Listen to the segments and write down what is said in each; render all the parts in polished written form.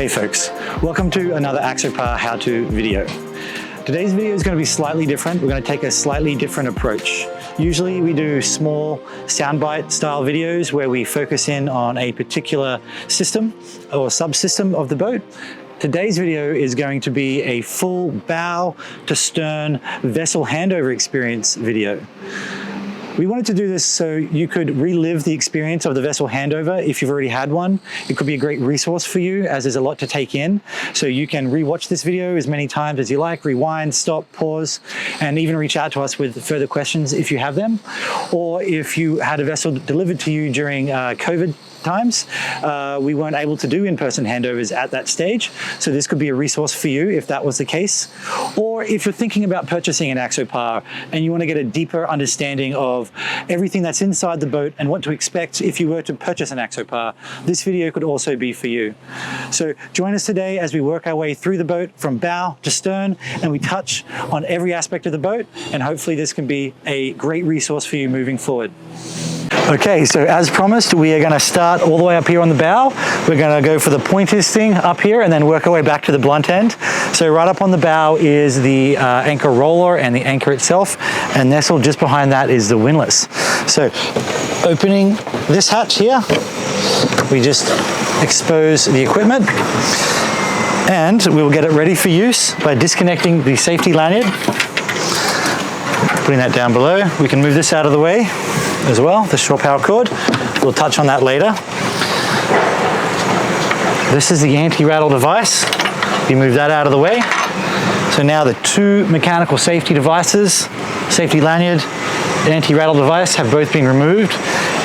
Hey folks, welcome to another Axopar how-to video. Today's video is going to be slightly different. We're going to take a slightly different approach. Usually we do small soundbite style videos where we focus in on a particular system or subsystem of the boat. Today's video is going to be a full bow to stern vessel handover experience video. We wanted to do this so you could relive the experience of the vessel handover if you've already had one. It could be a great resource for you as there's a lot to take in. So you can rewatch this video as many times as you like, rewind, stop, pause, and even reach out to us with further questions if you have them. Or if you had a vessel delivered to you during COVID times, we weren't able to do in-person handovers at that stage. So this could be a resource for you if that was the case. Or if you're thinking about purchasing an Axopar and you want to get a deeper understanding of everything that's inside the boat and what to expect if you were to purchase an Axopar, this video could also be for you. So join us today as we work our way through the boat from bow to stern, and we touch on every aspect of the boat, and hopefully this can be a great resource for you moving forward. Okay, so as promised, we are going to start all the way up here on the bow. We're going to go for the pointers thing up here and then work our way back to the blunt end. So right up on the bow is the anchor roller and the anchor itself, and nestled just behind that is the windlass. So opening this hatch here, we just expose the equipment, and we will get it ready for use by disconnecting the safety lanyard, putting that down below. We can move this out of the way as well, the shore power cord. We'll touch on that later. This is the anti-rattle device. You move that out of the way. So now the two mechanical safety devices, safety lanyard, anti-rattle device, have both been removed,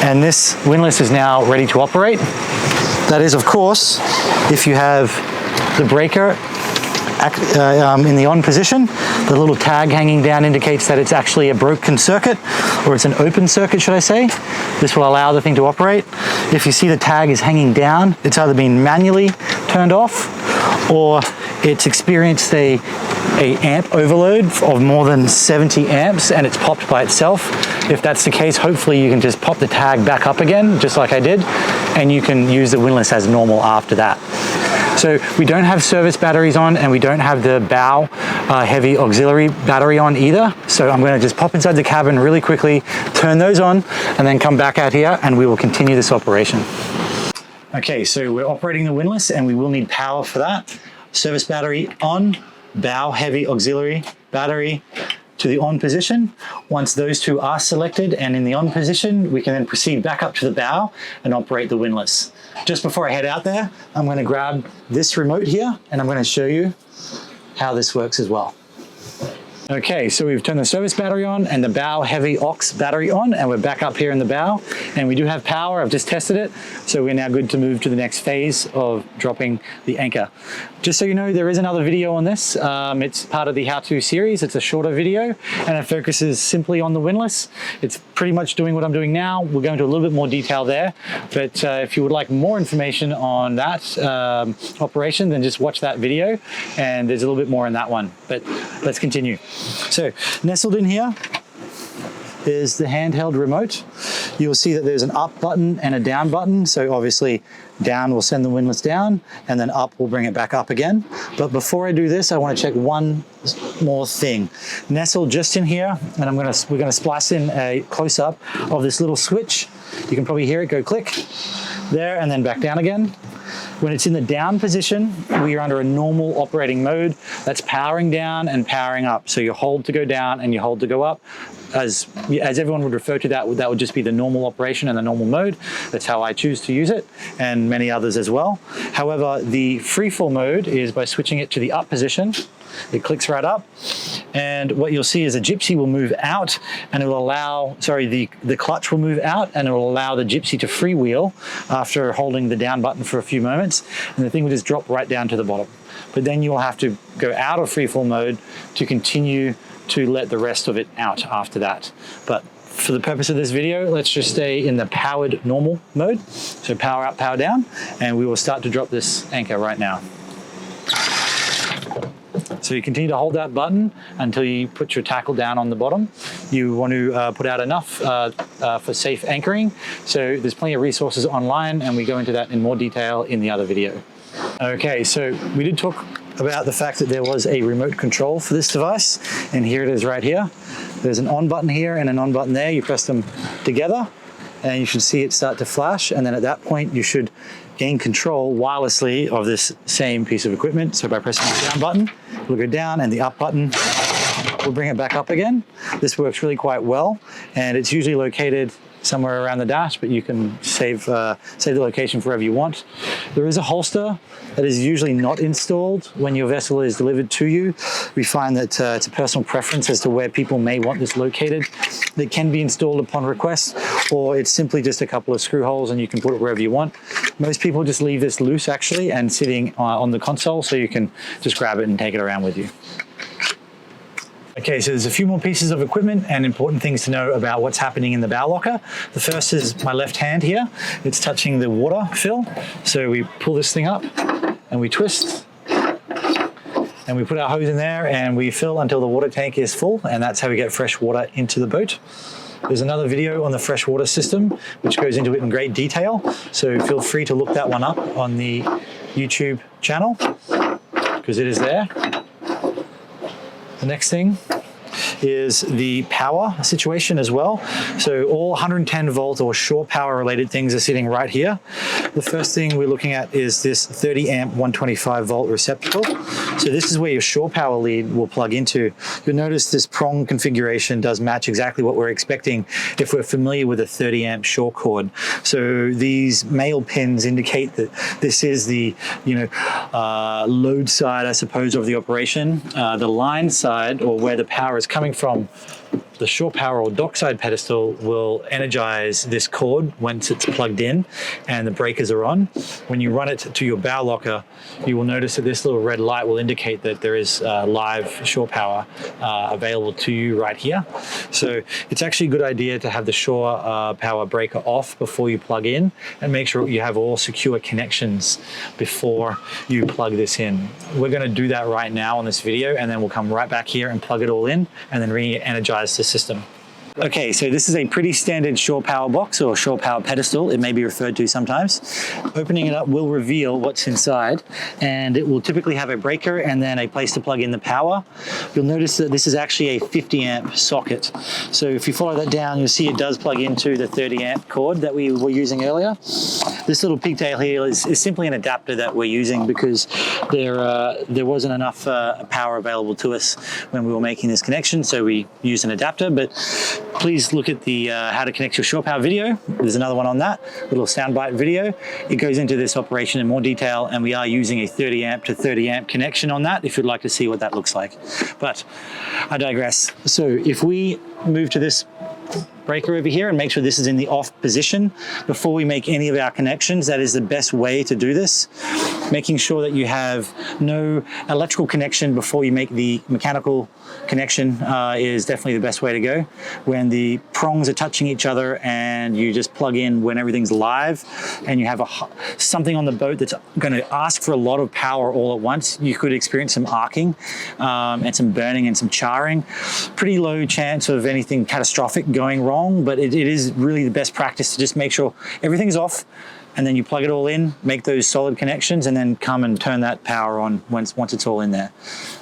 and this windlass is now ready to operate. That is, of course, if you have the breaker in the on position. The little tag hanging down indicates that it's actually a broken circuit, or it's an open circuit, should I say. This will allow the thing to operate. If you see the tag is hanging down, it's either been manually turned off or it's experienced a amp overload of more than 70 amps and it's popped by itself. If that's the case, hopefully you can just pop the tag back up again, just like I did, and you can use the windlass as normal after that. So we don't have service batteries on, and we don't have the bow heavy auxiliary battery on either. So I'm going to just pop inside the cabin really quickly, turn those on, and then come back out here and we will continue this operation. Okay, so we're operating the windlass and we will need power for that. Service battery on, bow heavy auxiliary battery to the on position. Once those two are selected and in the on position, we can then proceed back up to the bow and operate the windlass. Just before I head out there, I'm going to grab this remote here and I'm going to show you how this works as well. Okay, so we've turned the service battery on and the bow heavy aux battery on, and we're back up here in the bow, and we do have power. I've just tested it, so we're now good to move to the next phase of dropping the anchor. Just so you know, there is another video on this. It's part of the how-to series. It's a shorter video and it focuses simply on the windlass. It's pretty much doing what I'm doing now. We'll go into a little bit more detail there, but if you would like more information on that operation, then just watch that video, and there's a little bit more in that one. But let's continue. So nestled in here is the handheld remote. You'll see that there's an up button and a down button. So obviously down will send the windlass down, and then up will bring it back up again. But before I do this, I want to check one more thing. Nestled just in here, and we're gonna splice in a close-up of this little switch. You can probably hear it go click there and then back down again. When it's in the down position, we are under a normal operating mode. That's powering down and powering up. So you hold to go down and you hold to go up. As everyone would refer to that would just be the normal operation and the normal mode. That's how I choose to use it, and many others as well. However, the freefall mode is by switching it to the up position. It clicks right up, and what you'll see is a gypsy will move out, and it will allow, the clutch will move out, and it will allow the gypsy to freewheel after holding the down button for a few moments, and the thing will just drop right down to the bottom. But then you will have to go out of freefall mode to continue to let the rest of it out after that. But for the purpose of this video, let's just stay in the powered normal mode. So power up, power down, and we will start to drop this anchor right now. So you continue to hold that button until you put your tackle down on the bottom. You want to put out enough for safe anchoring. So there's plenty of resources online, and we go into that in more detail in the other video. Okay, so we did talk about the fact that there was a remote control for this device, and here it is right here. There's an on button here and an on button there. You press them together and you should see it start to flash, and then at that point you should gain control wirelessly of this same piece of equipment. So by pressing the down button, it'll go down, and the up button will bring it back up again. This works really quite well, and it's usually located somewhere around the dash, but you can save the location for wherever you want. There is a holster that is usually not installed when your vessel is delivered to you. We find that it's a personal preference as to where people may want this located. It can be installed upon request, or it's simply just a couple of screw holes and you can put it wherever you want. Most people just leave this loose actually and sitting on the console, so you can just grab it and take it around with you. Okay, so there's a few more pieces of equipment and important things to know about what's happening in the bow locker. The first is my left hand here. It's touching the water fill. So we pull this thing up and we twist and we put our hose in there and we fill until the water tank is full, and that's how we get fresh water into the boat. There's another video on the freshwater system which goes into it in great detail, so feel free to look that one up on the YouTube channel because it is there. The next thing is the power situation as well. So all 110 volt or shore power related things are sitting right here. The first thing we're looking at is this 30 amp 125 volt receptacle. So this is where your shore power lead will plug into. You'll notice this prong configuration does match exactly what we're expecting if we're familiar with a 30 amp shore cord. So these male pins indicate that this is the load side, I suppose, of the operation. The line side, or where the power is coming from, the shore power or dockside pedestal will energize this cord once it's plugged in and the breakers are on. When you run it to your bow locker, you will notice that this little red light will indicate that there is live shore power available to you right here. So it's actually a good idea to have the shore power breaker off before you plug in, and make sure you have all secure connections before you plug this in. We're going to do that right now on this video, and then we'll come right back here and plug it all in and then re-energize the system. Okay, so this is a pretty standard shore power box or shore power pedestal, it may be referred to sometimes. Opening it up will reveal what's inside, and it will typically have a breaker and then a place to plug in the power. You'll notice that this is actually a 50 amp socket. So if you follow that down, you'll see it does plug into the 30 amp cord that we were using earlier. This little pigtail here is simply an adapter that we're using because there wasn't enough power available to us when we were making this connection, so we used an adapter. But please look at the how to connect your shore power video. There's another one on that, little soundbite video. It goes into this operation in more detail, and we are using a 30 amp to 30 amp connection on that if you'd like to see what that looks like. But I digress. So if we move to this breaker over here and make sure this is in the off position before we make any of our connections, that is the best way to do this. Making sure that you have no electrical connection before you make the mechanical connection is definitely the best way to go. When the prongs are touching each other and you just plug in when everything's live and you have something on the boat that's going to ask for a lot of power all at once, you could experience some arcing and some burning and some charring. Pretty low chance of anything catastrophic going wrong, but it is really the best practice to just make sure everything's off, and then you plug it all in, make those solid connections, and then come and turn that power on once it's all in there.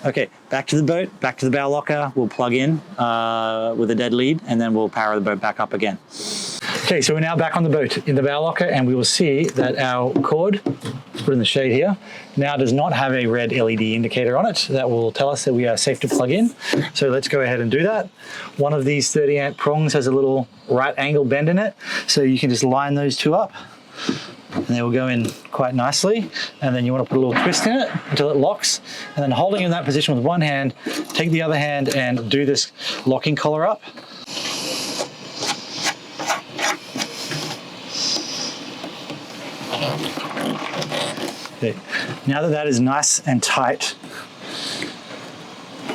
Okay, back to the boat, back to the bow locker. We'll plug in with a dead lead, and then we'll power the boat back up again. Okay, so we're now back on the boat in the bow locker, and we will see that our cord, put in the shade here, now does not have a red LED indicator on it. That will tell us that we are safe to plug in. So let's go ahead and do that. One of these 30 amp prongs has a little right angle bend in it, so you can just line those two up, and they will go in quite nicely. And then you want to put a little twist in it until it locks, and then holding in that position with one hand, take the other hand and do this locking collar up. Okay. Now that that is nice and tight,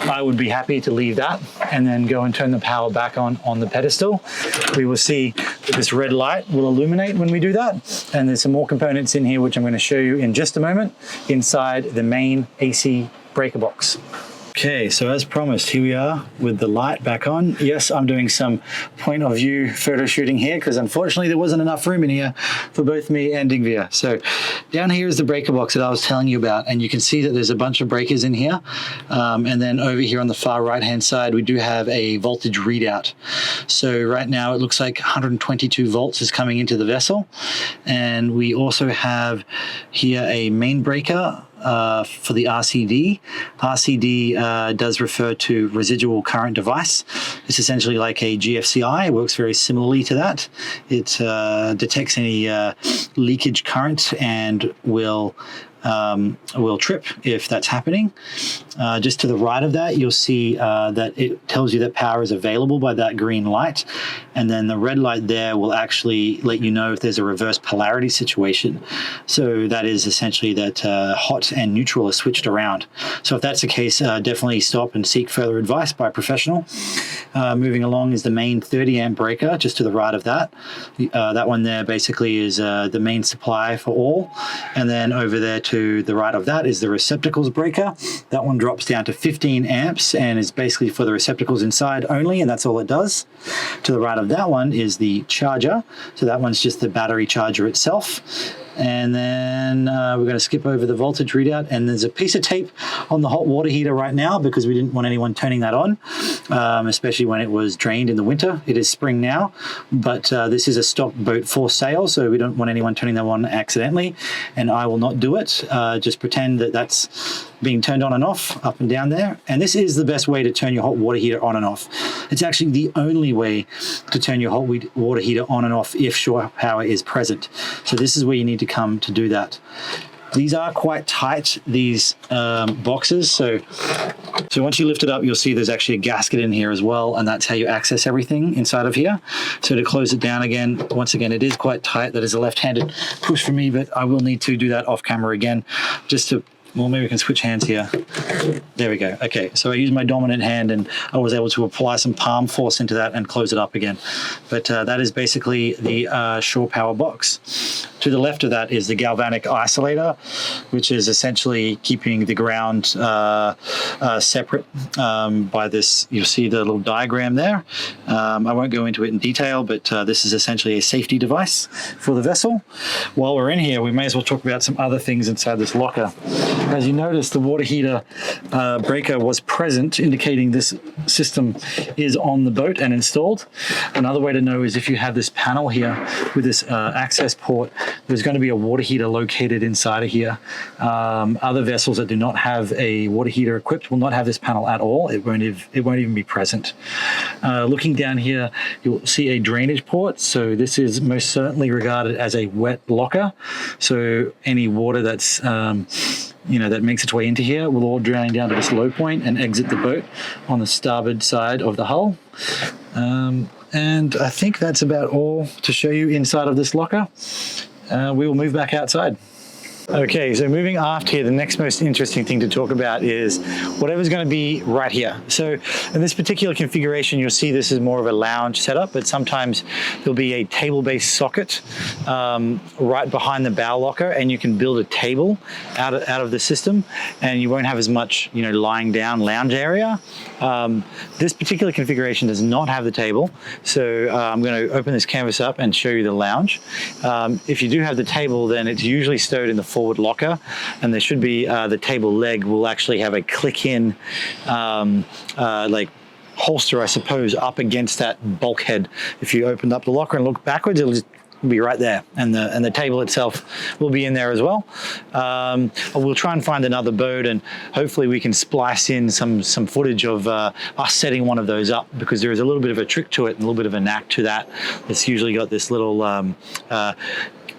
I would be happy to leave that and then go and turn the power back on the pedestal. We will see that this red light will illuminate when we do that. And there's some more components in here which I'm going to show you in just a moment inside the main AC breaker box. Okay, so as promised, here we are with the light back on. Yes, I'm doing some point of view photo shooting here because unfortunately there wasn't enough room in here for both me and Dingvir. So down here is the breaker box that I was telling you about, and you can see that there's a bunch of breakers in here. And then over here on the far right hand side, we do have a voltage readout. So right now it looks like 122 volts is coming into the vessel. And we also have here a main breaker for the RCD. RCD does refer to residual current device. It's essentially like a GFCI. It works very similarly to that. It detects any leakage current and will trip if that's happening. Just to the right of that, you'll see that it tells you that power is available by that green light. And then the red light there will actually let you know if there's a reverse polarity situation. So that is essentially that hot and neutral are switched around. So if that's the case, definitely stop and seek further advice by a professional. Moving along is the main 30 amp breaker, just to the right of that. That one there basically is the main supply for all. And then over there to the right of that is the receptacles breaker. That one drops down to 15 amps and is basically for the receptacles inside only, and that's all it does. To the right of that one is the charger. So that one's just the battery charger itself. And then we're going to skip over the voltage readout, and there's a piece of tape on the hot water heater right now because we didn't want anyone turning that on, especially when it was drained in the winter. It is spring now, but this is a stock boat for sale, so we don't want anyone turning that on accidentally, and I will not do it. Just pretend that that's being turned on and off, up and down there. And this is the best way to turn your hot water heater on and off. It's actually the only way to turn your hot water heater on and off if shore power is present. So this is where you need to come to do that. These are quite tight, these boxes. So once you lift it up, you'll see there's actually a gasket in here as well, and that's how you access everything inside of here. So to close it down again, once again, it is quite tight. That is a left-handed push for me, but I will need to do that off camera again just to, well, maybe we can switch hands here. There we go. Okay, so I used my dominant hand and I was able to apply some palm force into that and close it up again. But that is basically the shore power box. To the left of that is the galvanic isolator, which is essentially keeping the ground separate by this. You'll see the little diagram there. I won't go into it in detail, but this is essentially a safety device for the vessel. While we're in here, we may as well talk about some other things inside this locker. As you notice, the water heater breaker was present, indicating this system is on the boat and installed. Another way to know is if you have this panel here with this access port, there's going to be a water heater located inside of here. Other vessels that do not have a water heater equipped will not have this panel at all. It won't even be present. Looking down here, you'll see a drainage port. So this is most certainly regarded as a wet locker. So any water that's that makes its way into here will all drain down to this low point and exit the boat on the starboard side of the hull. And I think that's about all to show you inside of this locker. We will move back outside. Okay, so moving aft here, the next most interesting thing to talk about is whatever's going to be right here. So in this particular configuration, you'll see this is more of a lounge setup, but sometimes there'll be a table-based socket right behind the bow locker, and you can build a table out of the system, and you won't have as much, lying down lounge area. This particular configuration does not have the table, so I'm going to open this canvas up and show you the lounge. If you do have the table, then it's usually stowed in the forward locker, and there should be the table leg will actually have a click-in like holster, I suppose, up against that bulkhead. If you opened up the locker and look backwards, it'll just be right there, and the table itself will be in there as well. We'll try and find another boat, and hopefully we can splice in some footage of us setting one of those up, because there is a little bit of a trick to it and a little bit of a knack to that. It's usually got this little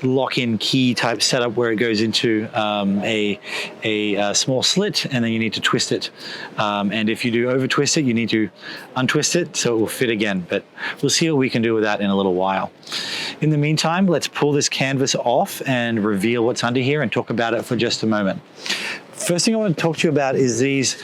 lock-in key type setup where it goes into a small slit, and then you need to twist it. And if you do over twist it, you need to untwist it so it will fit again. But we'll see what we can do with that in a little while. In the meantime, let's pull this canvas off and reveal what's under here and talk about it for just a moment. First thing I want to talk to you about is these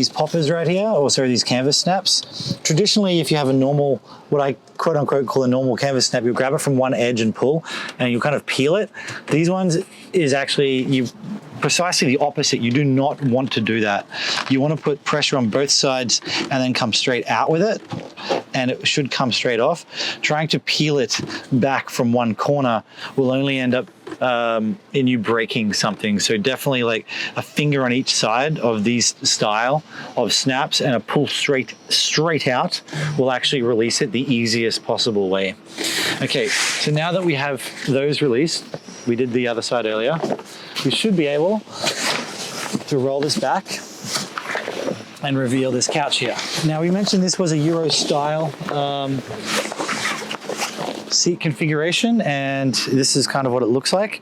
poppers right here, or sorry, these canvas snaps. Traditionally, if you have a normal, what I quote unquote call a normal canvas snap, you'll grab it from one edge and pull, and you kind of peel it. These ones is actually, you precisely the opposite. You do not want to do that. You want to put pressure on both sides and then come straight out with it, and it should come straight off. Trying to peel it back from one corner will only end up in you breaking something. So definitely like a finger on each side of these style of snaps and a pull straight out will actually release it the easiest possible way. Okay, so now that we have those released, we did the other side earlier, we should be able to roll this back and reveal this couch here. Now we mentioned this was a Euro style seat configuration, and this is kind of what it looks like.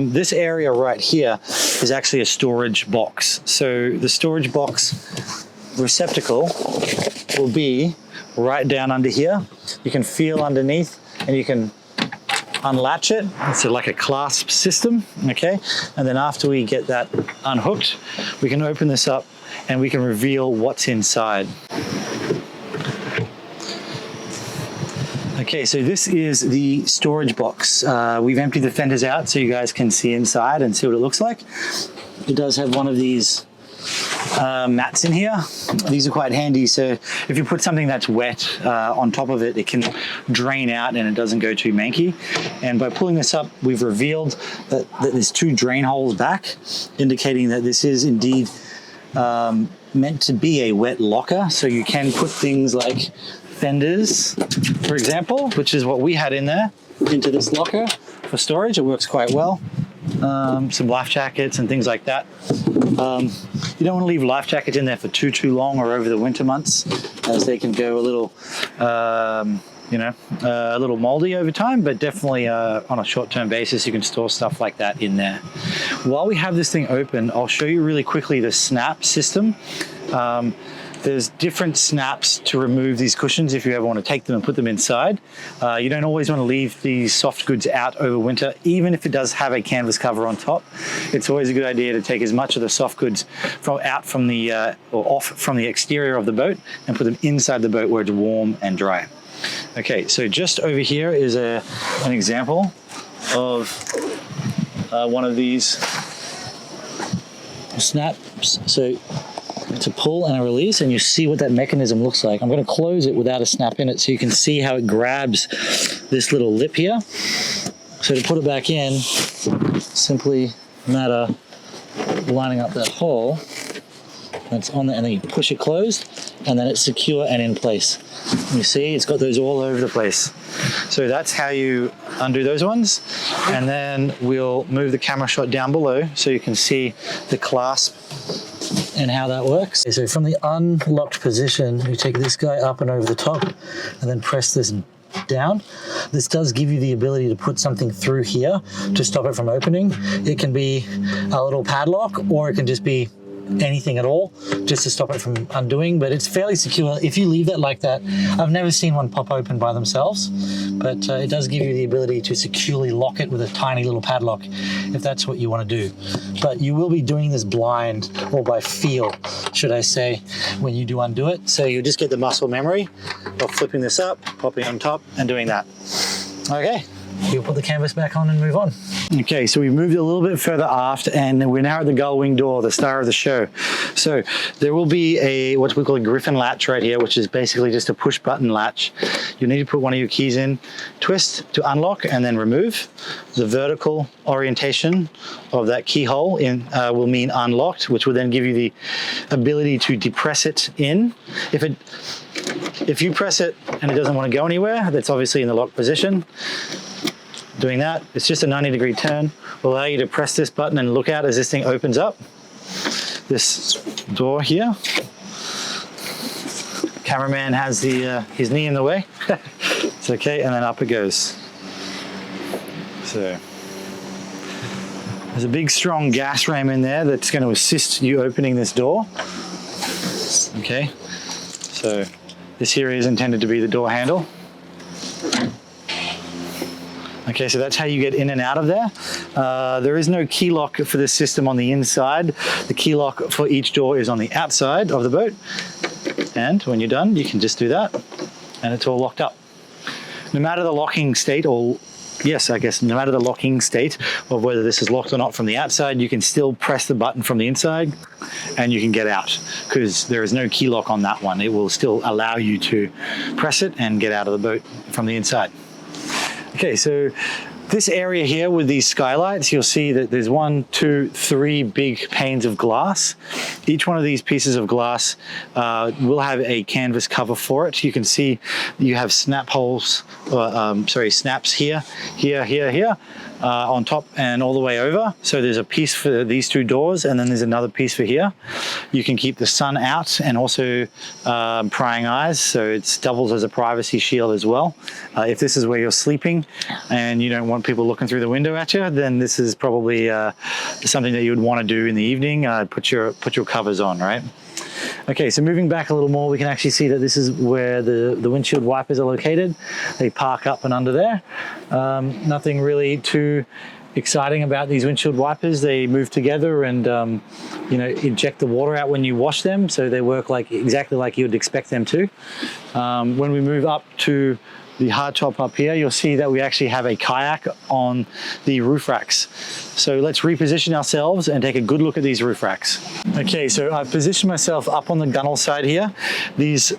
This area right here is actually a storage box. So the storage box receptacle will be right down under here. You can feel underneath and you can unlatch it. It's like a clasp system, okay? And then after we get that unhooked, we can open this up and we can reveal what's inside. Okay, so this is the storage box. We've emptied the fenders out so you guys can see inside and see what it looks like. It does have one of these mats in here. These are quite handy, so if you put something that's wet on top of it, it can drain out and it doesn't go too manky. And by pulling this up, we've revealed that there's two drain holes back, indicating that this is indeed meant to be a wet locker. So you can put things like fenders, for example, which is what we had in there, into this locker for storage. It works quite well. Some life jackets and things like that. You don't want to leave life jackets in there for too long or over the winter months, as they can go a little a little moldy over time, but definitely on a short-term basis you can store stuff like that in there. While we have this thing open, I'll show you really quickly the snap system. There's different snaps to remove these cushions if you ever want to take them and put them inside. You don't always want to leave these soft goods out over winter, even if it does have a canvas cover on top. It's always a good idea to take as much of the soft goods off from the exterior of the boat and put them inside the boat where it's warm and dry. Okay, so just over here is an example of one of these snaps. So it's a pull and a release, and you see what that mechanism looks like. I'm going to close it without a snap in it so you can see how it grabs this little lip here. So to put it back in, simply a matter of lining up that hole that's on there, and then you push it closed, and then it's secure and in place. You see, it's got those all over the place. So that's how you undo those ones. And then we'll move the camera shot down below so you can see the clasp and how that works. So from the unlocked position, you take this guy up and over the top and then press this down. This does give you the ability to put something through here to stop it from opening. It can be a little padlock, or it can just be anything at all, just to stop it from undoing, but it's fairly secure if you leave that like that. I've never seen one pop open by themselves, but it does give you the ability to securely lock it with a tiny little padlock if that's what you want to do. But you will be doing this blind, or by feel, should I say, when you do undo it. So you just get the muscle memory of flipping this up, popping on top, and doing that. Okay, you'll put the canvas back on and move on. Okay, so we've moved a little bit further aft, and we're now at the gull wing door, the star of the show. So there will be a what we call a griffin latch right here, which is basically just a push button latch. You need to put one of your keys in, twist to unlock, and then remove. The vertical orientation of that keyhole will mean unlocked, which will then give you the ability to depress it in. If you press it and it doesn't want to go anywhere, that's obviously in the locked position. Doing that, it's just a 90-degree turn. Will allow you to press this button and look out as this thing opens up. This door here. Cameraman has his knee in the way. It's okay, and then up it goes. So there's a big strong gas ram in there that's going to assist you opening this door. Okay, so this here is intended to be the door handle. Okay, so that's how you get in and out of there. There is no key lock for this system on the inside. The key lock for each door is on the outside of the boat. And when you're done, you can just do that and it's all locked up. No matter the locking state or yes, I guess no matter the locking state of whether this is locked or not from the outside, you can still press the button from the inside and you can get out, because there is no key lock on that one. It will still allow you to press it and get out of the boat from the inside. Okay, so this area here with these skylights, you'll see that there's 1, 2, 3 big panes of glass. Each one of these pieces of glass will have a canvas cover for it. You can see you have snap holes, snaps here, on top and all the way over. So there's a piece for these 2 doors, and then there's another piece for here. You can keep the sun out and also prying eyes, so it doubles as a privacy shield as well. If this is where you're sleeping and you don't want people looking through the window at you, then this is probably something that you would want to do in the evening. Put your covers on, right? Okay, so moving back a little more, we can actually see that this is where the windshield wipers are located. They park up and under there. Nothing really too exciting about these windshield wipers. They move together and inject the water out when you wash them, so they work exactly like you'd expect them to. When we move up to the hardtop up here, you'll see that we actually have a kayak on the roof racks. So let's reposition ourselves and take a good look at these roof racks. Okay, so I've positioned myself up on the gunnel side here. These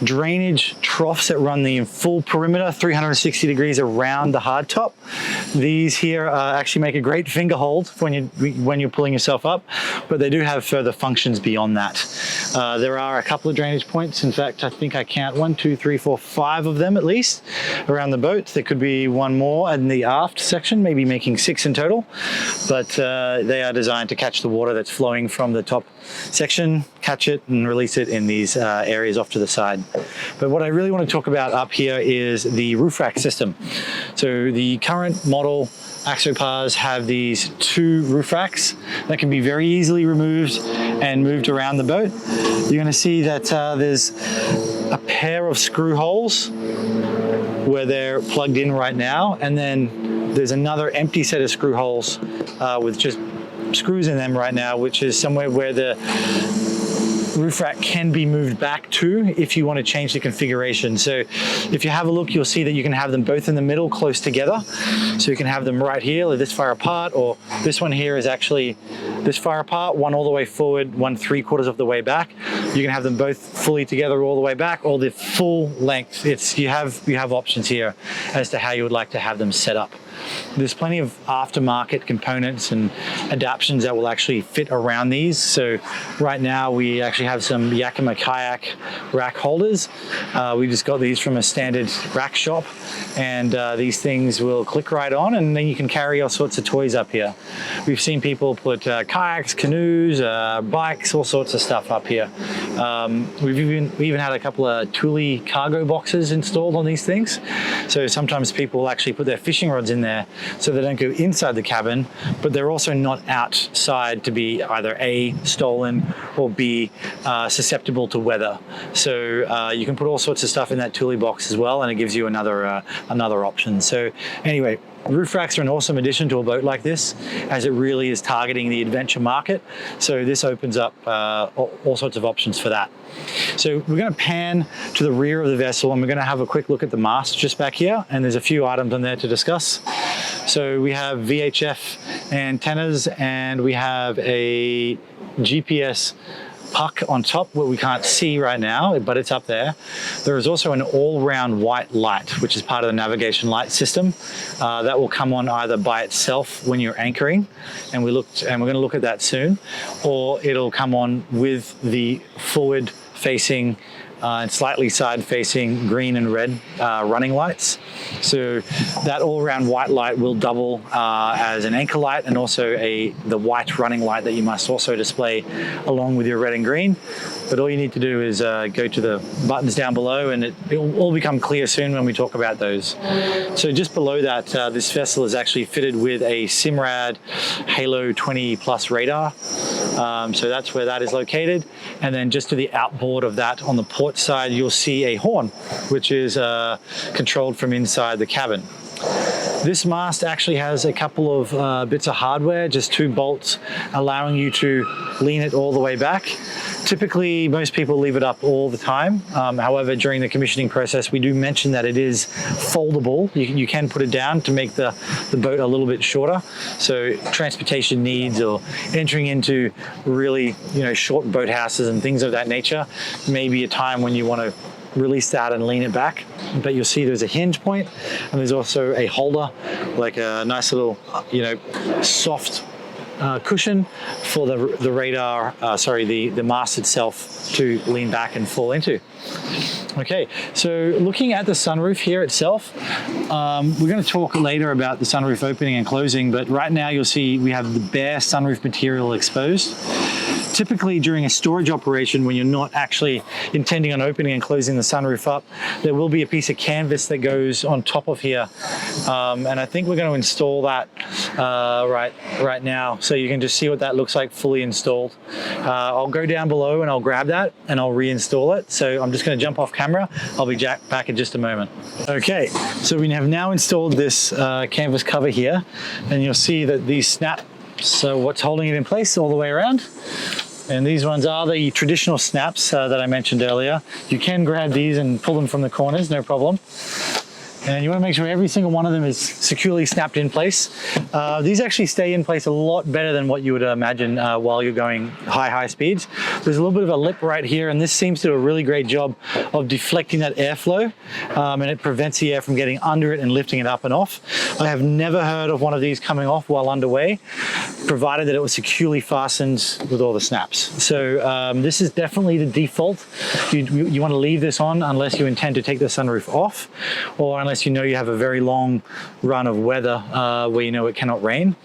drainage troughs that run the full perimeter 360 degrees around the hardtop. These here actually make a great finger hold when you're pulling yourself up, but they do have further functions beyond that. There are a couple of drainage points. In fact, I think I count 1, 2, 3, 4, 5 of them at least around the boat. There could be one more in the aft section, maybe making 6 in total, but they are designed to catch the water that's flowing from the top section, catch it and release it in these areas off to the side. But what I really want to talk about up here is the roof rack system. So the current model Axopars have these 2 roof racks that can be very easily removed and moved around the boat. You're going to see that there's a pair of screw holes where they're plugged in right now, and then there's another empty set of screw holes with just screws in them right now, which is somewhere where the roof rack can be moved back to if you want to change the configuration. So if you have a look, you'll see that you can have them both in the middle close together. So you can have them right here, this far apart, or this one here is actually this far apart, one all the way forward, one 3/4 of the way back. You can have them both fully together all the way back, or the full length. You have options here as to how you would like to have them set up. There's plenty of aftermarket components and adaptions that will actually fit around these. So right now we actually have some Yakima kayak rack holders. We just got these from a standard rack shop, and these things will click right on, and then you can carry all sorts of toys up here. We've seen people put kayaks, canoes, bikes, all sorts of stuff up here. We even had a couple of Thule cargo boxes installed on these things. So sometimes people will actually put their fishing rods in there so they don't go inside the cabin, but they're also not outside to be either A, stolen, or B, susceptible to weather. So you can put all sorts of stuff in that Thule box as well, and it gives you another option. So anyway, roof racks are an awesome addition to a boat like this, as it really is targeting the adventure market. So this opens up all sorts of options for that. So we're going to pan to the rear of the vessel, and we're going to have a quick look at the mast just back here, and there's a few items on there to discuss. So we have VHF antennas, and we have a GPS puck on top, what we can't see right now, but it's up there. There is also an all-round white light, which is part of the navigation light system. That will come on either by itself when you're anchoring, and we're going to look at that soon, or it'll come on with the forward-facing and slightly side-facing green and red running lights. So that all-round white light will double as an anchor light, and also the white running light that you must also display along with your red and green. But all you need to do is go to the buttons down below, and it will all become clear soon when we talk about those. So just below that, this vessel is actually fitted with a Simrad Halo 20 Plus radar. So that's where that is located. And then just to the outboard of that, on the port side, you'll see a horn, which is controlled from inside the cabin. This mast actually has a couple of bits of hardware, just 2 bolts, allowing you to lean it all the way back Typically, most people leave it up all the time. However, during the commissioning process, we do mention that it is foldable. You can put it down to make the boat a little bit shorter. So transportation needs or entering into really, short boat houses and things of that nature may be a time when you want to release that and lean it back. But you'll see there's a hinge point and there's also a holder, like a nice little, soft cushion for the radar, the mast itself to lean back and fall into. Okay, so looking at the sunroof here itself, we're going to talk later about the sunroof opening and closing, but right now you'll see we have the bare sunroof material exposed. Typically during a storage operation, when you're not actually intending on opening and closing the sunroof up, there will be a piece of canvas that goes on top of here. And I think we're going to install that right now. So you can just see what that looks like fully installed. I'll go down below and I'll grab that and I'll reinstall it. So I'm just going to jump off camera. I'll be back in just a moment. Okay, so we have now installed this canvas cover here, and you'll see that these snap. So what's holding it in place all the way around? And these ones are the traditional snaps that I mentioned earlier. You can grab these and pull them from the corners, no problem. And you want to make sure every single one of them is securely snapped in place. These actually stay in place a lot better than what you would imagine while you're going high speeds. There's a little bit of a lip right here, and this seems to do a really great job of deflecting that airflow, and it prevents the air from getting under it and lifting it up and off. I have never heard of one of these coming off while underway, provided that it was securely fastened with all the snaps. So this is definitely the default. You want to leave this on unless you intend to take the sunroof off, or unless you know you have a very long run of weather where you know it cannot rain.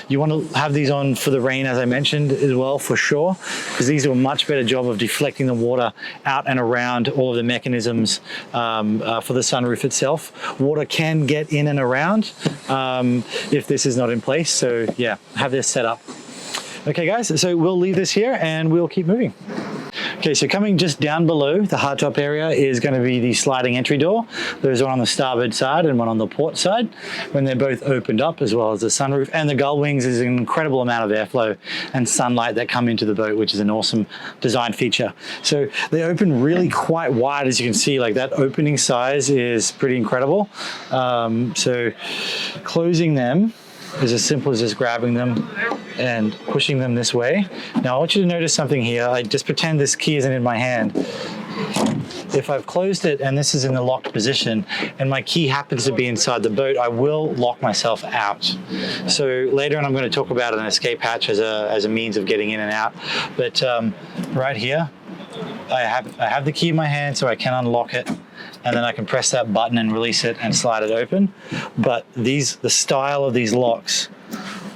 You want to have these on for the rain, as I mentioned, as well, for sure, because these do a much better job of deflecting the water out and around all of the mechanisms for the sunroof itself. Water can get in and around if this is not in place. So yeah, have this set up. Okay guys, so we'll leave this here and we'll keep moving. Okay, so coming just down below the hardtop area is going to be the sliding entry door. There's one on the starboard side and one on the port side. When they're both opened up, as well as the sunroof and the gull wings, is an incredible amount of airflow and sunlight that come into the boat, which is an awesome design feature. So they open really quite wide, as you can see. Like, that opening size is pretty incredible. So closing them is as simple as just grabbing them and pushing them this way. Now I want you to notice something here. I just pretend this key isn't in my hand. If I've closed it and this is in the locked position and my key happens to be inside the boat, I will lock myself out. So later on I'm going to talk about an escape hatch as a means of getting in and out. But right here, I have the key in my hand, so I can unlock it, and then I can press that button and release it and slide it open. But the style of these locks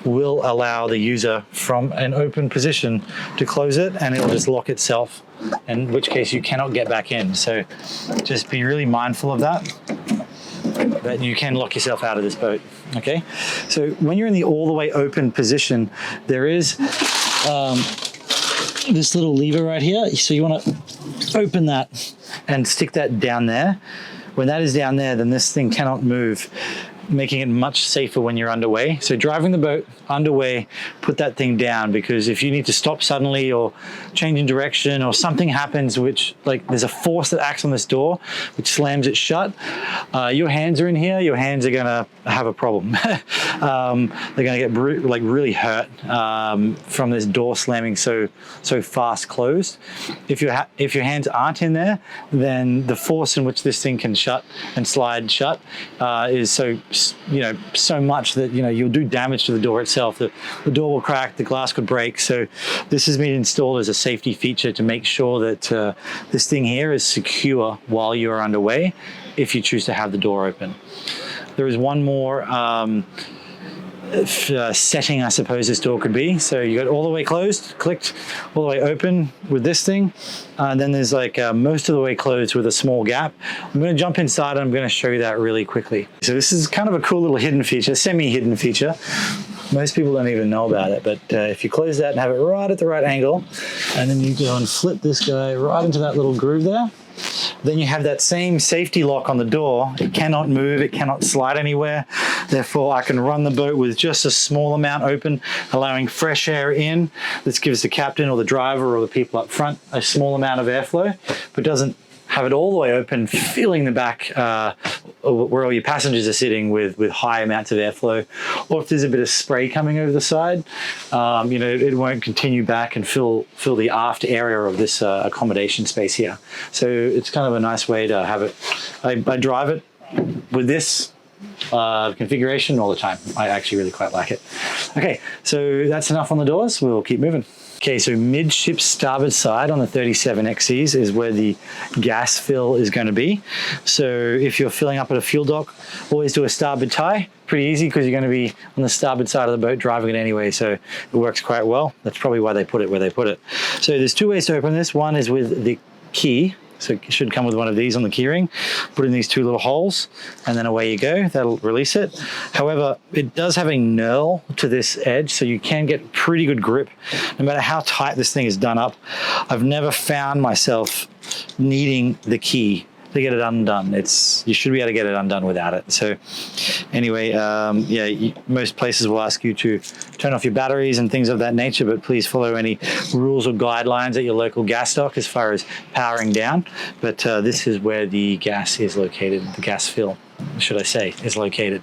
will allow the user from an open position to close it, and it will just lock itself, in which case you cannot get back in. So just be really mindful of that you can lock yourself out of this boat. Okay, so when you're in the all the way open position, there is this little lever right here. So you want to open that and stick that down there. When that is down there, then this thing cannot move, making it much safer when you're underway. So driving the boat underway, put that thing down, because if you need to stop suddenly or change in direction or something happens, which, like, there's a force that acts on this door which slams it shut, your hands are in here, your hands are gonna have a problem. They're gonna get really hurt from this door slamming so fast closed. If your hands aren't in there, then the force in which this thing can shut and slide shut is so much that you'll do damage to the door itself. The door will crack, the glass could break. So this has been installed as a safety feature to make sure that this thing here is secure while you're underway, if you choose to have the door open. There is one more setting, I suppose, this door could be. So you got all the way closed, clicked, all the way open with this thing, and then there's like most of the way closed with a small gap. I'm going to jump inside and I'm going to show you that really quickly. So this is kind of a cool little hidden feature, semi-hidden feature. Most people don't even know about it, but if you close that and have it right at the right angle, and then you go and flip this guy right into that little groove there, then you have that same safety lock on the door. It cannot move, it cannot slide anywhere. Therefore, I can run the boat with just a small amount open, allowing fresh air in. This gives the captain or the driver or the people up front a small amount of airflow, but doesn't have it all the way open, filling the back where all your passengers are sitting with high amounts of airflow. Or if there's a bit of spray coming over the side, it won't continue back and fill the aft area of this accommodation space here. So it's kind of a nice way to have it. I drive it with this configuration all the time. I actually really quite like it. Okay, so that's enough on the doors. We'll keep moving. Okay, so midship starboard side on the 37XCs is where the gas fill is going to be. So if you're filling up at a fuel dock, always do a starboard tie. Pretty easy because you're going to be on the starboard side of the boat driving it anyway, so it works quite well. That's probably why they put it where they put it. So there's two ways to open this. One is with the key. So it should come with one of these on the keyring. Put in these two little holes and then away you go. That'll release it. However, it does have a knurl to this edge, so you can get pretty good grip no matter how tight this thing is done up. I've never found myself needing the key to get it undone. You should be able to get it undone without it. So anyway, most places will ask you to turn off your batteries and things of that nature, but please follow any rules or guidelines at your local gas dock as far as powering down. But this is where the gas is located, the gas fill, should I say, is located.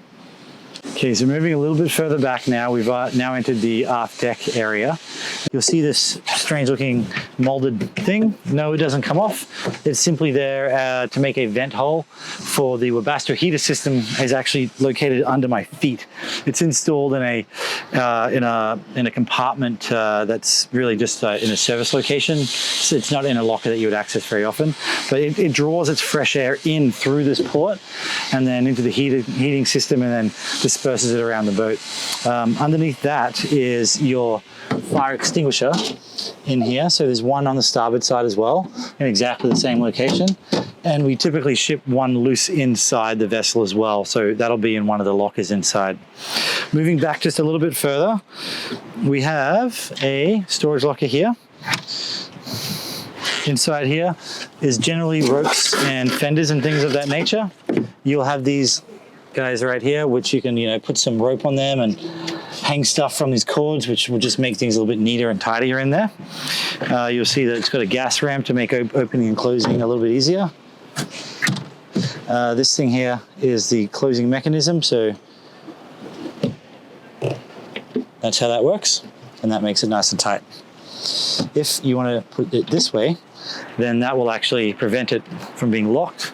Okay, so moving a little bit further back now, we've now entered the aft deck area. You'll see this strange looking molded thing. No, it doesn't come off. It's simply there to make a vent hole for the Webasto heater system. Is actually located under my feet. It's installed in a compartment that's really just in a service location. So it's not in a locker that you would access very often, but it draws its fresh air in through this port and then into the heating system and then disperses it around the boat. Underneath that is your fire extinguisher in here. So there's one on the starboard side as well in exactly the same location. And we typically ship one loose inside the vessel as well. So that'll be in one of the lockers inside. Moving back just a little bit further, we have a storage locker here. Inside here is generally ropes and fenders and things of that nature. You'll have these guys right here, which you can, put some rope on them and hang stuff from these cords, which will just make things a little bit neater and tidier in there. You'll see that it's got a gas ramp to make opening and closing a little bit easier. This thing here is the closing mechanism, so that's how that works, and that makes it nice and tight. If you want to put it this way, then that will actually prevent it from being locked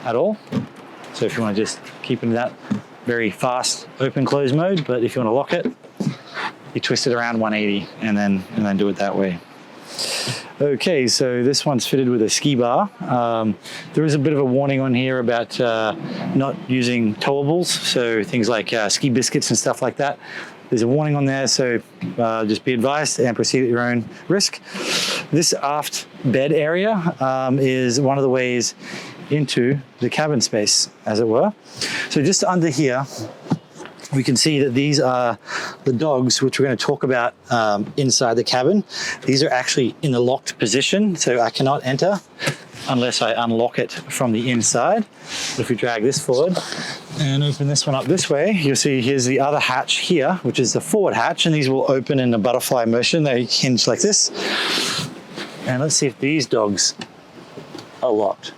at all. So if you want to just keep it in that very fast open close mode, but if you want to lock it, you twist it around 180 and then do it that way. Okay, so this one's fitted with a ski bar. There is a bit of a warning on here about not using towables, so things like ski biscuits and stuff like that. There's a warning on there, so just be advised and proceed at your own risk. This aft bed area is one of the ways into the cabin space, as it were. So just under here, we can see that these are the dogs, which we're going to talk about inside the cabin. These are actually in the locked position, so I cannot enter unless I unlock it from the inside. But if we drag this forward and open this one up this way, you'll see here's the other hatch here, which is the forward hatch, and these will open in a butterfly motion. They hinge like this. And let's see if these dogs are locked.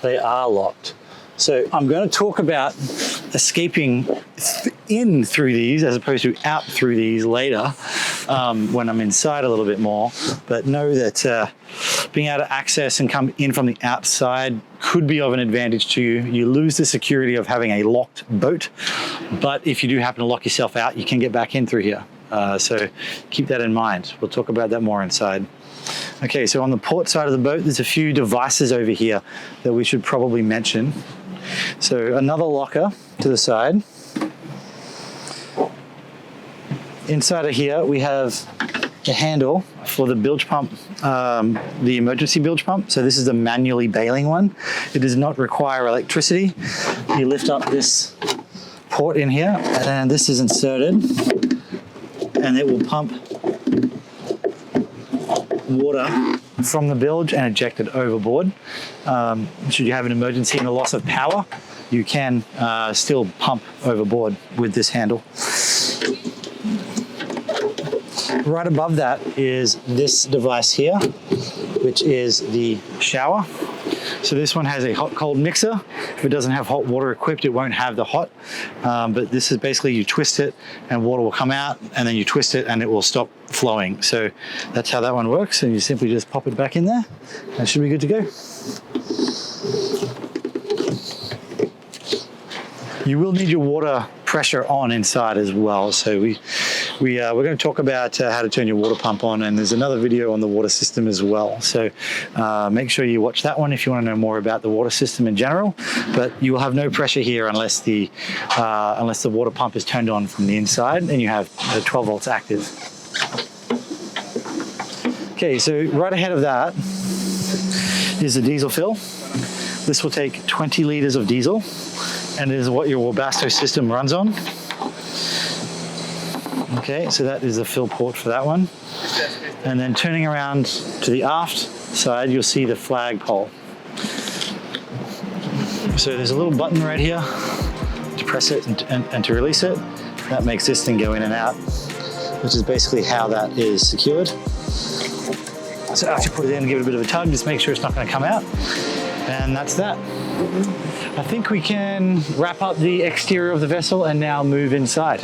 They are locked. So I'm going to talk about escaping in through these as opposed to out through these later when I'm inside a little bit more. But know that being able to access and come in from the outside could be of an advantage to you. You lose the security of having a locked boat, but if you do happen to lock yourself out, you can get back in through here. So keep that in mind. We'll talk about that more inside. Okay, so on the port side of the boat, there's a few devices over here that we should probably mention. So another locker to the side. Inside of here, we have the handle for the bilge pump, the emergency bilge pump. So this is the manually bailing one. It does not require electricity. You lift up this port in here, and this is inserted and it will pump water from the bilge and eject it overboard. Should you have an emergency and a loss of power, you can still pump overboard with this handle. Right above that is this device here, which is the shower. So this one has a hot-cold mixer. If it doesn't have hot water equipped, it won't have the hot. But this is basically, you twist it and water will come out, and then you twist it and it will stop flowing. So that's how that one works. And you simply just pop it back in there and it should be good to go. You will need your water pressure on inside as well. So we're going to talk about how to turn your water pump on, and there's another video on the water system as well. So make sure you watch that one if you want to know more about the water system in general. But you will have no pressure here unless the water pump is turned on from the inside and you have the 12 volts active. Okay, so right ahead of that is the diesel fill. This will take 20 liters of diesel, and it is what your Webasto system runs on. Okay, so that is the fill port for that one. And then turning around to the aft side, you'll see the flag pole. So there's a little button right here to press it and to release it. That makes this thing go in and out, which is basically how that is secured. So after you put it in, give it a bit of a tug, just make sure it's not going to come out. And that's that. I think we can wrap up the exterior of the vessel and now move inside.